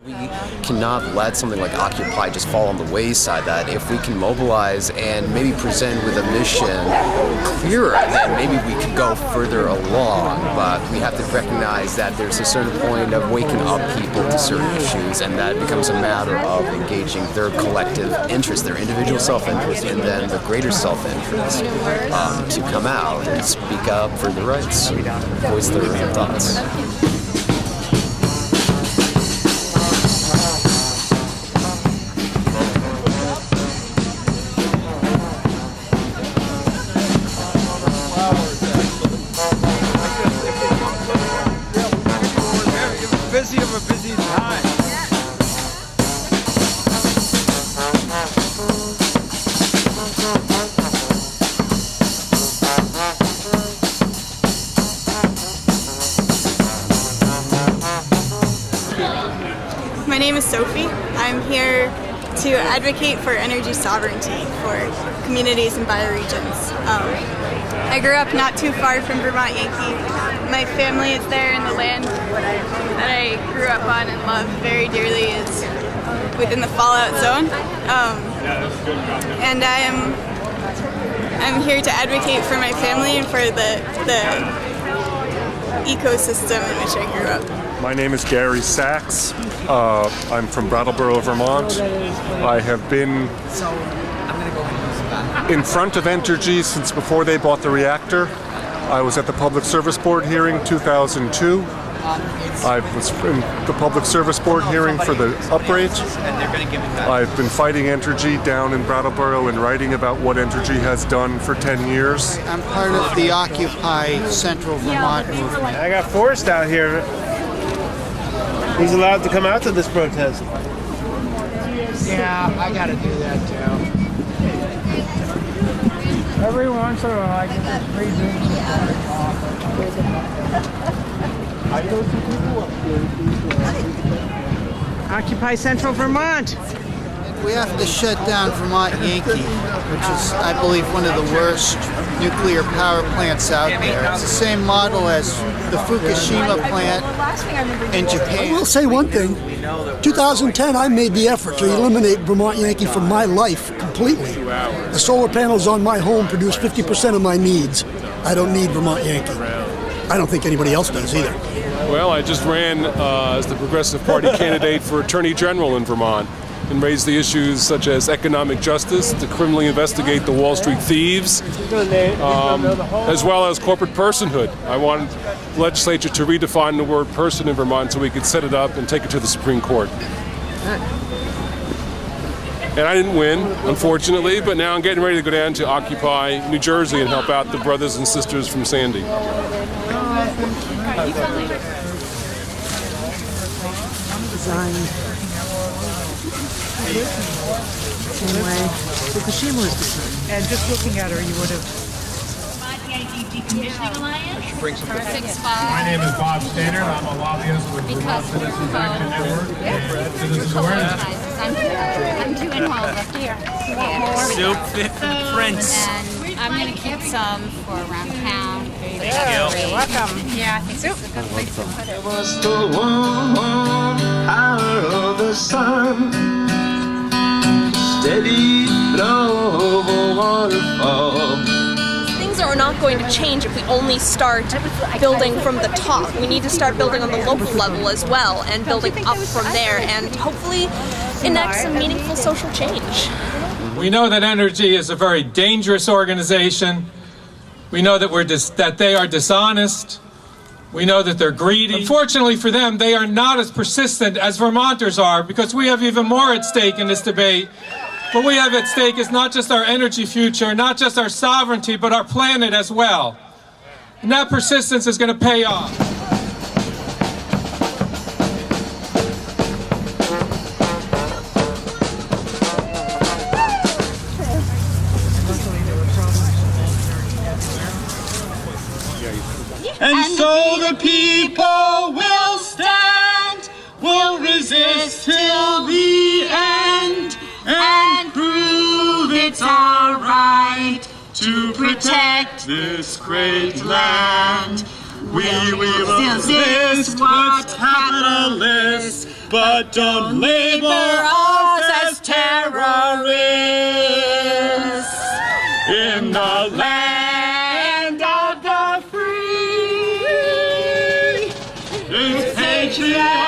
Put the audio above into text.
We cannot let something like Occupy just fall on the wayside. That if we can mobilize and maybe present with a mission clearer, then maybe we could go further along. But we have to recognize that there's a certain point of waking up people to certain issues, and that becomes a matter of engaging their collective interest, their individual self-interest, and then the greater self-interest to come out and speak up for their rights, voice their thoughts. My name is Sophie. I'm here to advocate for energy sovereignty for communities and bioregions. I grew up not too far from Vermont, Yankee. My family is there, and the land that I grew up on and love very dearly is within the fallout zone. And I'm here to advocate for my family and for the ecosystem in which I grew up. My name is Gary Sachs. I'm from Brattleboro, Vermont. I have been in front of Entergy since before they bought the reactor. I was at the Public Service Board hearing 2002. I was in the Public Service Board hearing for the uprate. I've been fighting Entergy down in Brattleboro and writing about what Entergy has done for 10 years. I'm part of the Occupy Central Vermont movement. I got Forrest out here. He's allowed to come out to this protest. Yeah, I gotta do that too. Every once in a while I get this free drink. Occupy Central Vermont. We have to shut down Vermont Yankee, which is, I believe, one of the worst nuclear power plants out there. It's the same model as the Fukushima plant in Japan. I will say one thing. 2010, I made the effort to eliminate Vermont Yankee from my life completely. The solar panels on my home produce 50% of my needs. I don't need Vermont Yankee. I don't think anybody else does either. Well, I just ran as the Progressive Party candidate for Attorney General in Vermont and raised the issues such as economic justice, to criminally investigate the Wall Street thieves, as well as corporate personhood. I wanted the legislature to redefine the word person in Vermont so we could set it up and take it to the Supreme Court. And I didn't win, unfortunately, but now I'm getting ready to go down to Occupy New Jersey and help out the brothers and sisters from Sandy. Same way Fukushima was designed. And just looking at her, you would have. Decommissioning Alliance. My name is Bob Stannard. I'm a lobbyist with Vermont Citizens Action Network and Citizens Awareness. I'm too involved up here. Soup fit for the prince. And I'm going to keep some for around town. You're welcome. Yeah, I think it's a good place to put it. It was the warm power of the sun, steady flow of a waterfall. Things are not going to change if we only start building from the top. We need to start building on the local level as well and building up from there and hopefully enact some meaningful social change. We know that Entergy is a very dangerous organization. We know that that they are dishonest. We know that they're greedy. Unfortunately for them, they are not as persistent as Vermonters are, because we have even more at stake in this debate. What we have at stake is not just our energy future, not just our sovereignty, but our planet as well. And that persistence is going to pay off. And so the people will stand, will resist till the end, and prove it's our right to protect this great land. We will resist what's capitalist, but don't label us as terrorists. In the land of the free, it's patriotic.